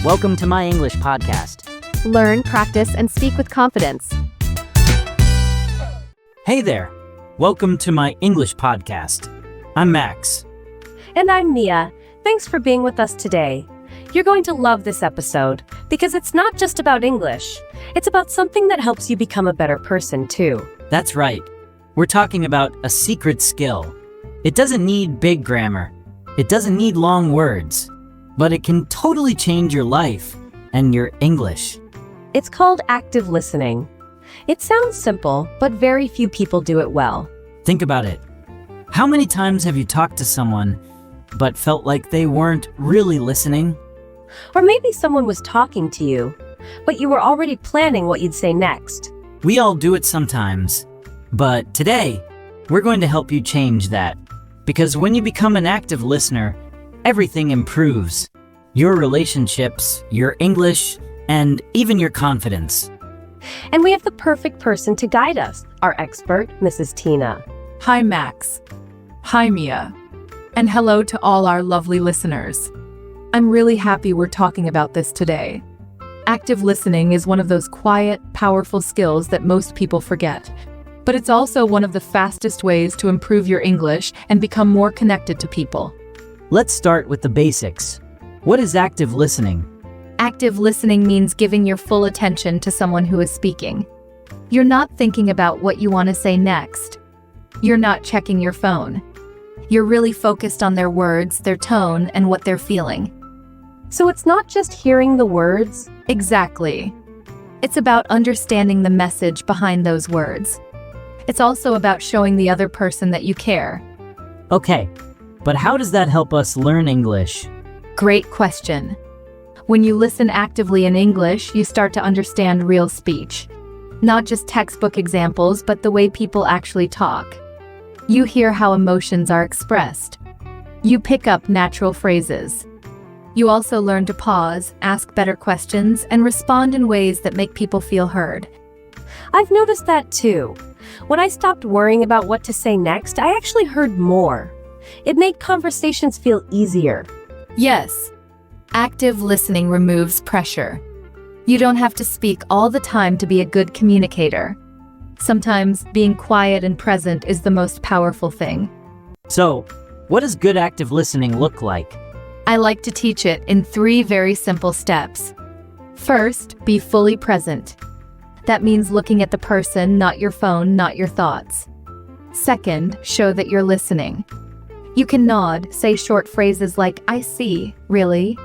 Welcome to my English podcast. Learn, practice, and speak with confidence. Hey there. Welcome to my English podcast. I'm Max. And I'm Mia. Thanks for being with us today. You're going to love this episode because it's not just about English. It's about something that helps you become a better person too. That's right. We're talking about a secret skill. It doesn't need big grammar. It doesn't need long words. But it can totally change your life and your English. It's called active listening. It sounds simple, but very few people do it well. Think about it. How many times have you talked to someone but felt like they weren't really listening? Or maybe someone was talking to you, but you were already planning what you'd say next. We all do it sometimes. But today, we're going to help you change that. Because when you become an active listener, everything improves. Your relationships, your English, and even your confidence. And we have the perfect person to guide us, our expert, Mrs. Tina. Hi, Max. Hi, Mia. And hello to all our lovely listeners. I'm really happy we're talking about this today. Active listening is one of those quiet, powerful skills that most people forget. But it's also one of the fastest ways to improve your English and become more connected to people. Let's start with the basics. What is active listening? Active listening means giving your full attention to someone who is speaking. You're not thinking about what you want to say next. You're not checking your phone. You're really focused on their words, their tone, and what they're feeling. So it's not just hearing the words? Exactly. It's about understanding the message behind those words. It's also about showing the other person that you care. Okay, but how does that help us learn English? Great question. When you listen actively in English, you start to understand real speech. Not just textbook examples, but the way people actually talk. You hear how emotions are expressed. You pick up natural phrases. You also learn to pause, ask better questions, and respond in ways that make people feel heard. I've noticed that too. When I stopped worrying about what to say next, I actually heard more. It made conversations feel easier. Yes. Active listening removes pressure. You don't have to speak all the time to be a good communicator. Sometimes being quiet and present is the most powerful thing. So, what does good active listening look like? I like to teach it in 3 very simple steps. First, be fully present. That means looking at the person, not your phone, not your thoughts. Second, show that you're listening. You can nod, say short phrases like, I see, really?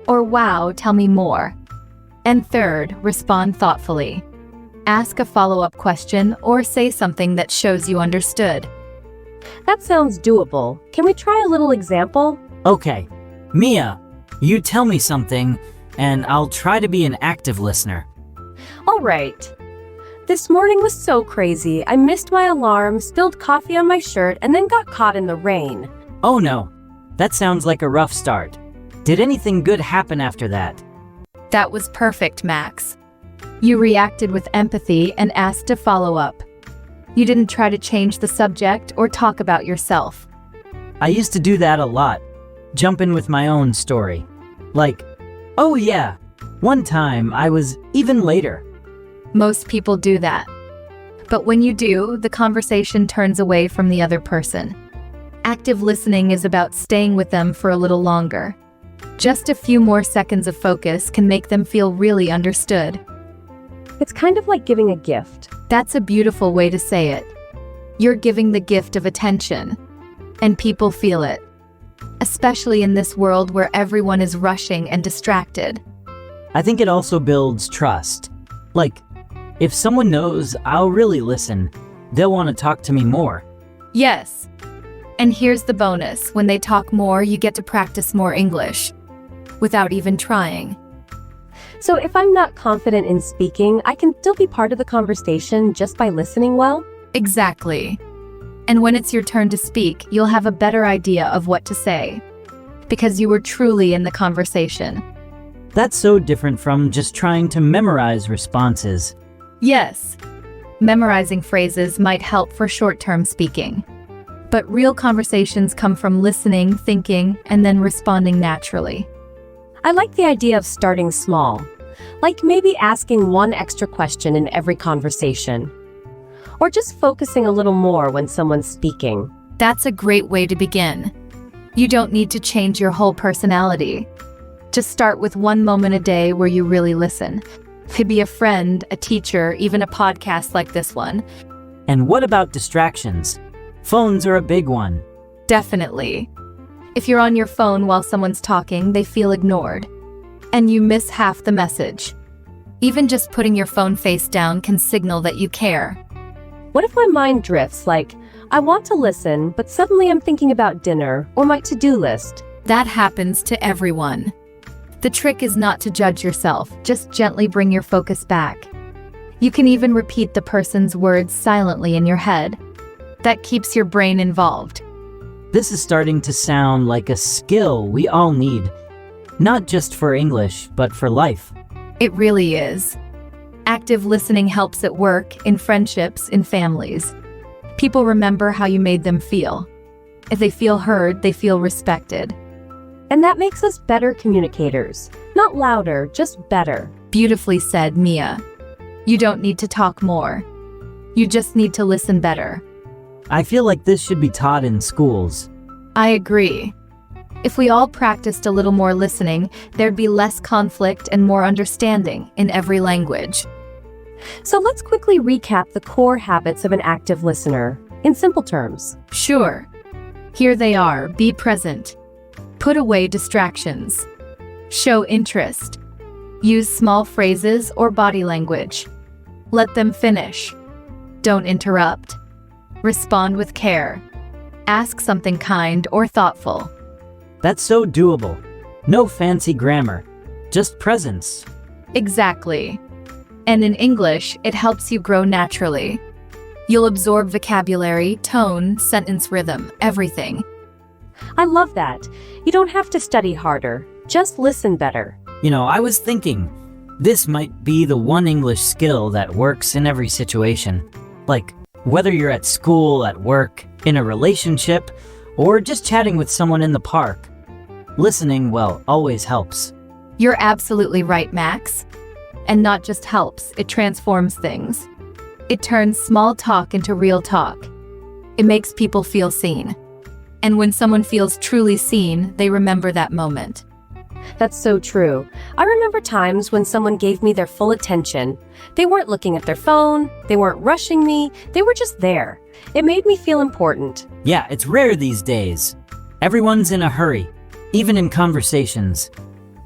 Or wow, tell me more. And third, respond thoughtfully. Ask a follow-up question or say something that shows you understood. That sounds doable. Can we try a little example? Okay, Mia, you tell me something, and I'll try to be an active listener. All right. This morning was so crazy. I missed my alarm, spilled coffee on my shirt, and then got caught in the rain. Oh no, that sounds like a rough start. Did anything good happen after that? That was perfect, Max. You reacted with empathy and asked to follow up. You didn't try to change the subject or talk about yourself. I used to do that a lot. Jump in with my own story. Like, oh yeah, one time I was even later. Most people do that. But when you do, the conversation turns away from the other person. Active listening is about staying with them for a little longer. Just a few more seconds of focus can make them feel really understood. It's kind of like giving a gift. That's a beautiful way to say it. You're giving the gift of attention. And people feel it. Especially in this world where everyone is rushing and distracted. I think it also builds trust. Like, if someone knows I'll really listen, they'll want to talk to me more. Yes. And here's the bonus. When they talk more, you get to practice more English. Without even trying. So if I'm not confident in speaking, I can still be part of the conversation just by listening well? Exactly. And when it's your turn to speak, you'll have a better idea of what to say. Because you were truly in the conversation. That's so different from just trying to memorize responses. Yes. Memorizing phrases might help for short-term speaking. But real conversations come from listening, thinking, and then responding naturally. I like the idea of starting small, like maybe asking one extra question in every conversation, or just focusing a little more when someone's speaking. That's a great way to begin. You don't need to change your whole personality. Just start with one moment a day where you really listen. Could be a friend, a teacher, even a podcast like this one. And what about distractions? Phones are a big one. Definitely. If you're on your phone while someone's talking, they feel ignored. And you miss half the message. Even just putting your phone face down can signal that you care. What if my mind drifts, like, I want to listen, but suddenly I'm thinking about dinner or my to-do list? That happens to everyone. The trick is not to judge yourself, just gently bring your focus back. You can even repeat the person's words silently in your head. That keeps your brain involved. This is starting to sound like a skill we all need, not just for English, but for life. It really is. Active listening helps at work, in friendships, in families. People remember how you made them feel. If they feel heard, they feel respected. And that makes us better communicators. Not louder, just better. Beautifully said, Mia. You don't need to talk more. You just need to listen better. I feel like this should be taught in schools. I agree. If we all practiced a little more listening, there'd be less conflict and more understanding in every language. So let's quickly recap the core habits of an active listener, in simple terms. Sure. Here they are. Be present. Put away distractions. Show interest. Use small phrases or body language. Let them finish. Don't interrupt. Respond with care. Ask something kind or thoughtful. That's so doable. No fancy grammar, just presence. Exactly. And in English, it helps you grow naturally. You'll absorb vocabulary, tone, sentence rhythm, everything. I love that. You don't have to study harder, just listen better. I was thinking, this might be the one English skill that works in every situation. Like, whether you're at school, at work, in a relationship, or just chatting with someone in the park. Listening, well, always helps. You're absolutely right, Max. And not just helps, it transforms things. It turns small talk into real talk. It makes people feel seen. And when someone feels truly seen, they remember that moment. That's so true. I remember times when someone gave me their full attention. They weren't looking at their phone, they weren't rushing me, they were just there. It made me feel important. Yeah, it's rare these days. Everyone's in a hurry, even in conversations.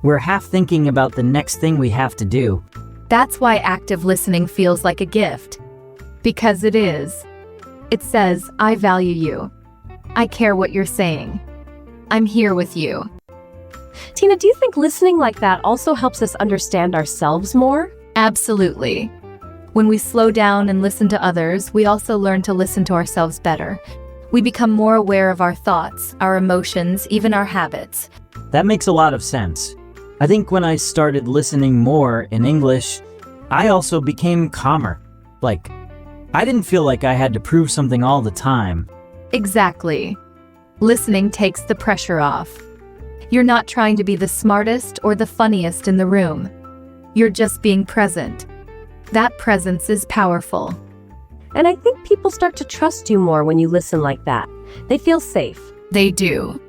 We're half thinking about the next thing we have to do. That's why active listening feels like a gift. Because it is. It says, I value you. I care what you're saying. I'm here with you. Tina, do you think listening like that also helps us understand ourselves more? Absolutely. When we slow down and listen to others, we also learn to listen to ourselves better. We become more aware of our thoughts, our emotions, even our habits. That makes a lot of sense. I think when I started listening more in English, I also became calmer. Like, I didn't feel like I had to prove something all the time. Exactly. Listening takes the pressure off. You're not trying to be the smartest or the funniest in the room. You're just being present. That presence is powerful. And I think people start to trust you more when you listen like that. They feel safe. They do.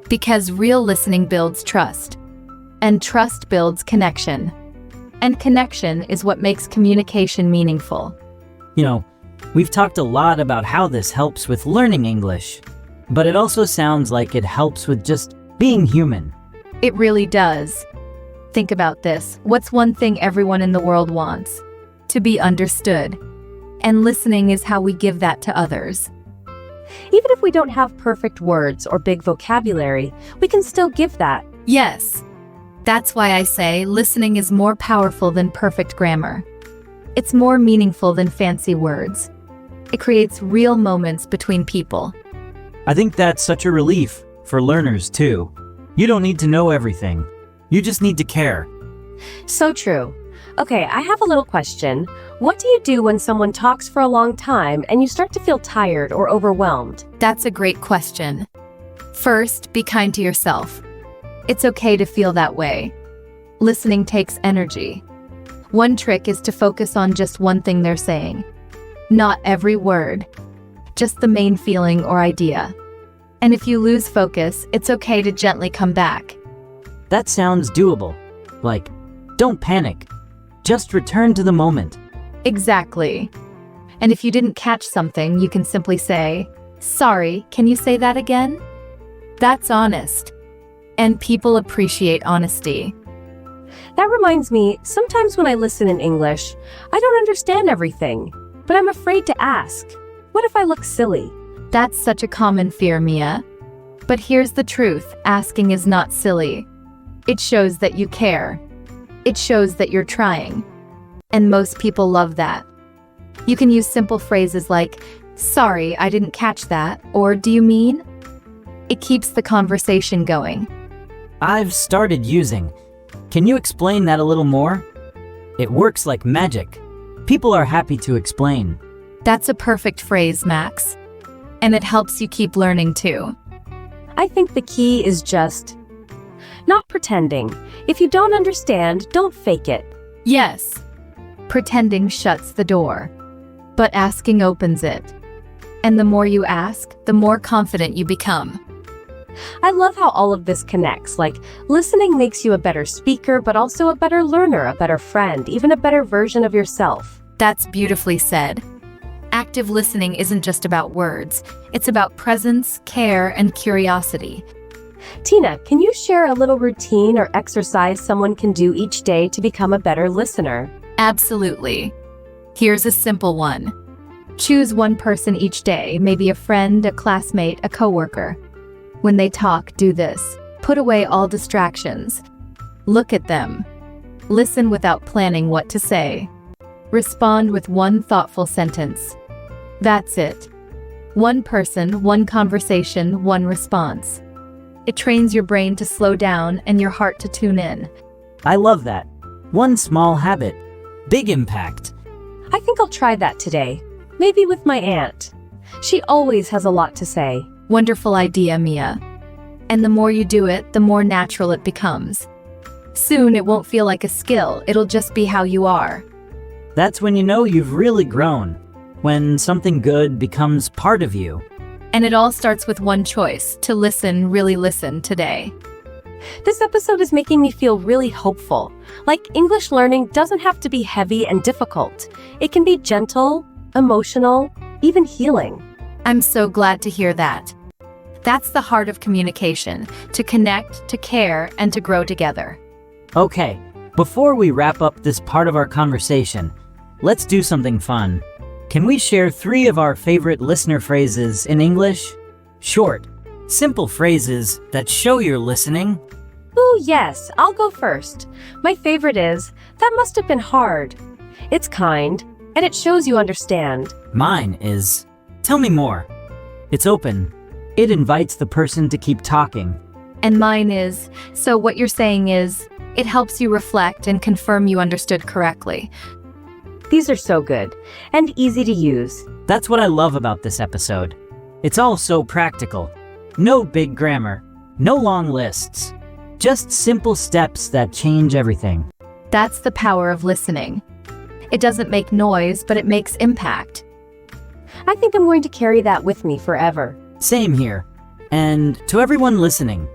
Because real listening builds trust. And trust builds connection. And connection is what makes communication meaningful. We've talked a lot about how this helps with learning English, but it also sounds like it helps with just being human. It really does. Think about this. What's one thing everyone in the world wants? To be understood. And listening is how we give that to others. Even if we don't have perfect words or big vocabulary, we can still give that. Yes. That's why I say listening is more powerful than perfect grammar. It's more meaningful than fancy words. It creates real moments between people. I think that's such a relief for learners too. You don't need to know everything. You just need to care. So true. Okay, I have a little question. What do you do when someone talks for a long time and you start to feel tired or overwhelmed? That's a great question. First, be kind to yourself. It's okay to feel that way. Listening takes energy. One trick is to focus on just one thing they're saying. Not every word, just the main feeling or idea. And if you lose focus, it's okay to gently come back. That sounds doable. Like, don't panic. Just return to the moment. Exactly. And if you didn't catch something, you can simply say, "Sorry, can you say that again?" That's honest. And people appreciate honesty. That reminds me, sometimes when I listen in English, I don't understand everything, but I'm afraid to ask. What if I look silly? That's such a common fear, Mia. But here's the truth, asking is not silly. It shows that you care. It shows that you're trying. And most people love that. You can use simple phrases like, "Sorry, I didn't catch that," or "Do you mean?" It keeps the conversation going. I've started using. Can you explain that a little more? It works like magic. People are happy to explain. That's a perfect phrase, Max. And it helps you keep learning too. I think the key is just not pretending. If you don't understand, don't fake it. Yes. Pretending shuts the door, but asking opens it. And the more you ask, the more confident you become. I love how all of this connects. Like, listening makes you a better speaker, but also a better learner, a better friend, even a better version of yourself. That's beautifully said. Active listening isn't just about words. It's about presence, care, and curiosity. Tina, can you share a little routine or exercise someone can do each day to become a better listener? Absolutely. Here's a simple one. Choose one person each day, maybe a friend, a classmate, a coworker. When they talk, do this. Put away all distractions. Look at them. Listen without planning what to say. Respond with one thoughtful sentence. That's it. One person, one conversation, one response. It trains your brain to slow down and your heart to tune in. I love that. One small habit. Big impact. I think I'll try that today. Maybe with my aunt. She always has a lot to say. Wonderful idea, Mia. And the more you do it, the more natural it becomes. Soon it won't feel like a skill, it'll just be how you are. That's when you know you've really grown. When something good becomes part of you. And it all starts with one choice, to listen, really listen today. This episode is making me feel really hopeful. Like, English learning doesn't have to be heavy and difficult. It can be gentle, emotional, even healing. I'm so glad to hear that. That's the heart of communication, to connect, to care, and to grow together. Okay, before we wrap up this part of our conversation, let's do something fun. Can we share 3 of our favorite listener phrases in English? Short, simple phrases that show you're listening. Ooh, yes, I'll go first. My favorite is, "That must have been hard." It's kind, and it shows you understand. Mine is, "Tell me more." It's open. It invites the person to keep talking. And mine is, "So what you're saying is," it helps you reflect and confirm you understood correctly. These are so good, and easy to use. That's what I love about this episode. It's all so practical. No big grammar, no long lists. Just simple steps that change everything. That's the power of listening. It doesn't make noise, but it makes impact. I think I'm going to carry that with me forever. Same here. And to everyone listening,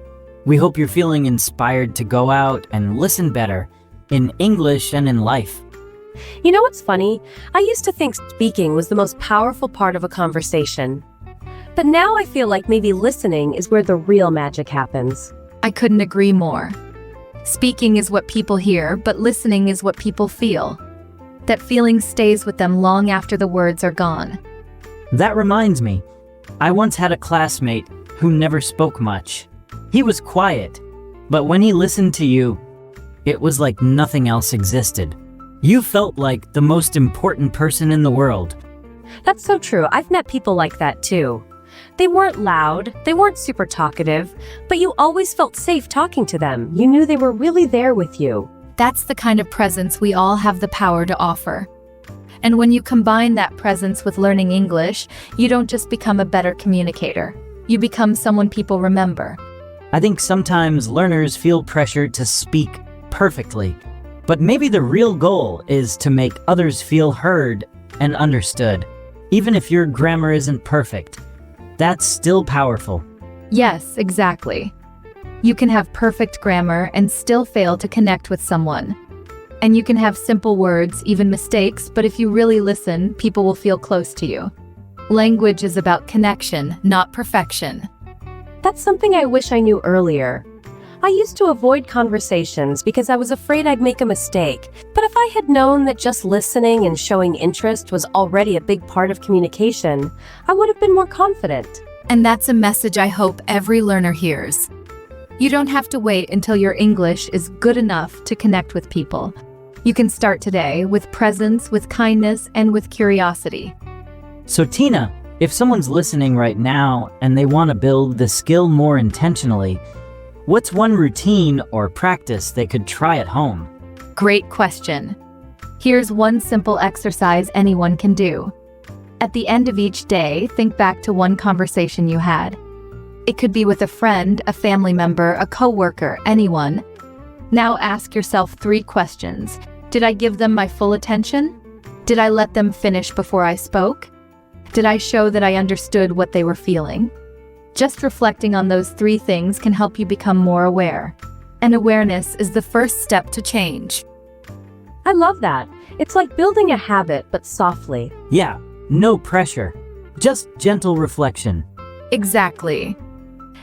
we hope you're feeling inspired to go out and listen better, in English and in life. You know what's funny? I used to think speaking was the most powerful part of a conversation. But now I feel like maybe listening is where the real magic happens. I couldn't agree more. Speaking is what people hear, but listening is what people feel. That feeling stays with them long after the words are gone. That reminds me, I once had a classmate who never spoke much. He was quiet, but when he listened to you, it was like nothing else existed. You felt like the most important person in the world. That's so true. I've met people like that too. They weren't loud, they weren't super talkative, but you always felt safe talking to them. You knew they were really there with you. That's the kind of presence we all have the power to offer. And when you combine that presence with learning English, you don't just become a better communicator. You become someone people remember. I think sometimes learners feel pressure to speak perfectly, but maybe the real goal is to make others feel heard and understood. Even if your grammar isn't perfect, that's still powerful. Yes, exactly. You can have perfect grammar and still fail to connect with someone. And you can have simple words, even mistakes, but if you really listen, people will feel close to you. Language is about connection, not perfection. That's something I wish I knew earlier. I used to avoid conversations because I was afraid I'd make a mistake, but if I had known that just listening and showing interest was already a big part of communication, I would have been more confident. And that's a message I hope every learner hears. You don't have to wait until your English is good enough to connect with people. You can start today with presence, with kindness, and with curiosity. So Tina, if someone's listening right now and they want to build the skill more intentionally, what's one routine or practice they could try at home? Great question. Here's one simple exercise anyone can do. At the end of each day, think back to one conversation you had. It could be with a friend, a family member, a coworker, anyone. Now ask yourself 3 questions. Did I give them my full attention? Did I let them finish before I spoke? Did I show that I understood what they were feeling? Just reflecting on those 3 things can help you become more aware. And awareness is the first step to change. I love that. It's like building a habit, but softly. Yeah, no pressure. Just gentle reflection. Exactly.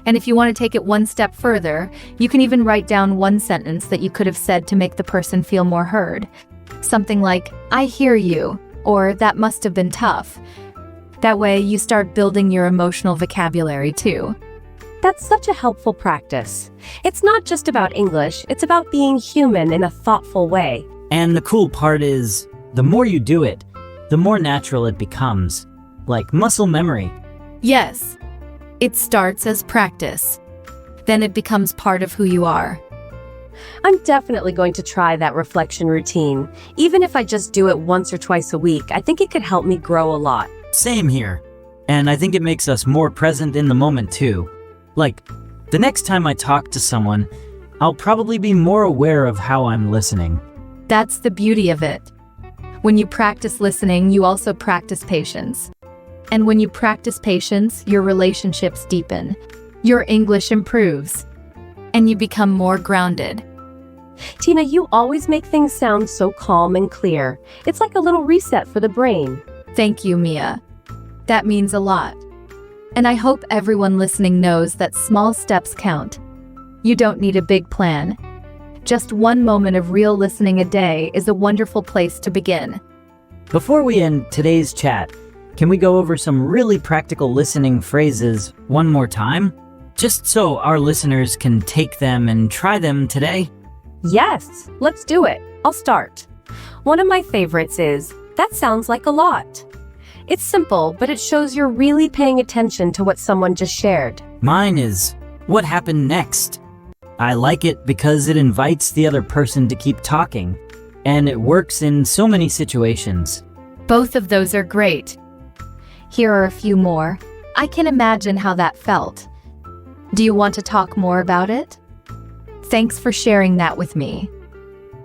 And if you want to take it one step further, you can even write down one sentence that you could have said to make the person feel more heard. Something like, "I hear you," or "That must have been tough." That way, you start building your emotional vocabulary too. That's such a helpful practice. It's not just about English, it's about being human in a thoughtful way. And the cool part is, the more you do it, the more natural it becomes. Like muscle memory. Yes, it starts as practice. Then it becomes part of who you are. I'm definitely going to try that reflection routine. Even if I just do it once or twice a week, I think it could help me grow a lot. Same here. And I think it makes us more present in the moment too. Like, the next time I talk to someone, I'll probably be more aware of how I'm listening. That's the beauty of it. When you practice listening, you also practice patience. And when you practice patience, your relationships deepen. Your English improves. And you become more grounded. Tina, you always make things sound so calm and clear. It's like a little reset for the brain. Thank you, Mia. That means a lot. And I hope everyone listening knows that small steps count. You don't need a big plan. Just one moment of real listening a day is a wonderful place to begin. Before we end today's chat, can we go over some really practical listening phrases one more time? Just so our listeners can take them and try them today? Yes, let's do it. I'll start. One of my favorites is, "That sounds like a lot." It's simple, but it shows you're really paying attention to what someone just shared. Mine is, "What happened next?" I like it because it invites the other person to keep talking, and it works in so many situations. Both of those are great. Here are a few more. I can imagine how that felt. Do you want to talk more about it? Thanks for sharing that with me.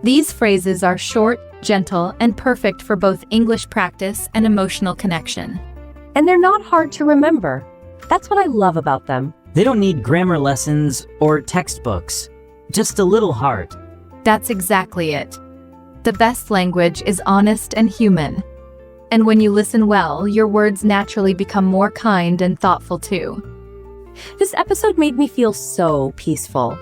These phrases are short, gentle, and perfect for both English practice and emotional connection. And they're not hard to remember. That's what I love about them. They don't need grammar lessons or textbooks, just a little heart. That's exactly it. The best language is honest and human. And when you listen well, your words naturally become more kind and thoughtful too. This episode made me feel so peaceful.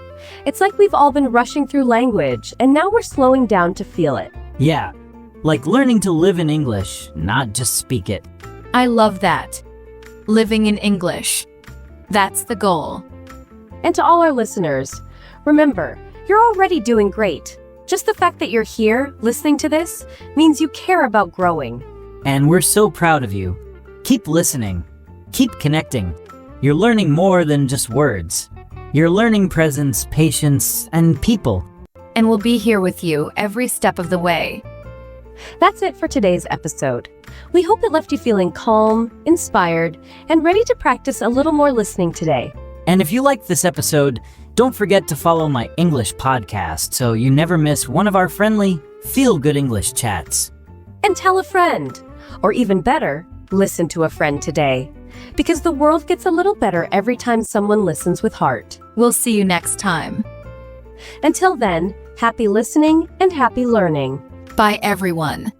It's like we've all been rushing through language, and now we're slowing down to feel it. Yeah, like learning to live in English, not just speak it. I love that. Living in English. That's the goal. And to all our listeners, remember, you're already doing great. Just the fact that you're here, listening to this, means you care about growing. And we're so proud of you. Keep listening. Keep connecting. You're learning more than just words. You're learning presence, patience, and people. And we'll be here with you every step of the way. That's it for today's episode. We hope it left you feeling calm, inspired, and ready to practice a little more listening today. And if you liked this episode, don't forget to follow my English podcast so you never miss one of our friendly, feel-good English chats. And tell a friend. Or even better, listen to a friend today. Because the world gets a little better every time someone listens with heart. We'll see you next time. Until then, happy listening and happy learning. Bye, everyone.